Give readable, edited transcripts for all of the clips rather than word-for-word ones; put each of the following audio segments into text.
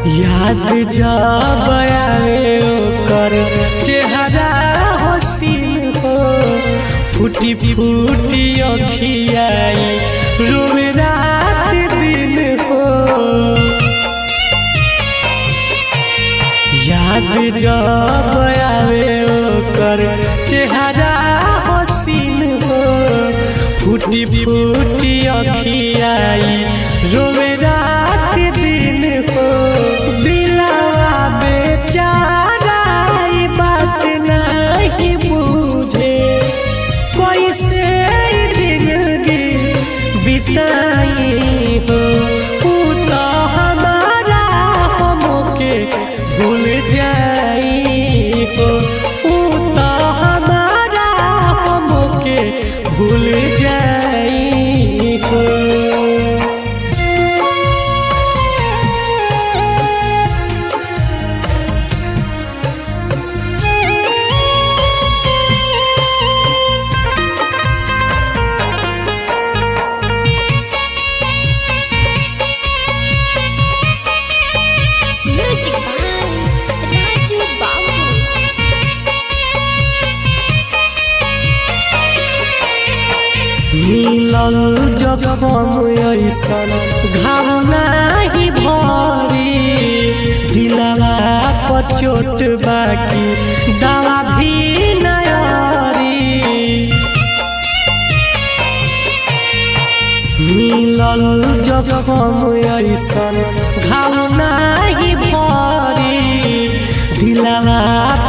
याद जब आवे ओकर चेहरा हसीन हो फूटी फूटी अखियाई रोवे रात दिन हो। याद जब आवे ओकर चेहरा हसीन हो फूटी फूटी अखियाई रोवे रात दिन हो। दिलवा बेचारा ई बात नहीं बुझे कैसे जिंदगी बिताई हो। ऊ तो हमारा हमके भूल जाई हो। ऊ तो हमारा हमके भूल जाई हो। मिलल जखम ऐसन घाव नहीं भरी दिलवा पर चोट बाकी दवा भी नयारी। मिलल जखम ऐसन घाव नहीं भरी दिलवा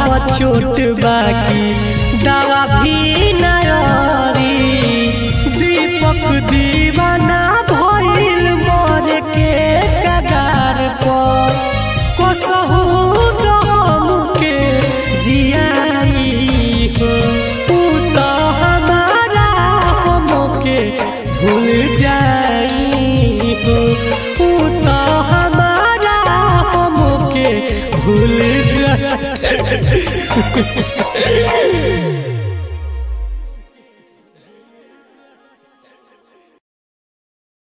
पर चोट बाकी दवा भी नयारी। दीवाना भइल मोर के कगार पर कसहु हमके जियाई हो। ऊ तो हमारा हमके भूल जाई हो। ऊ तो हमारा हमके भूल जाई।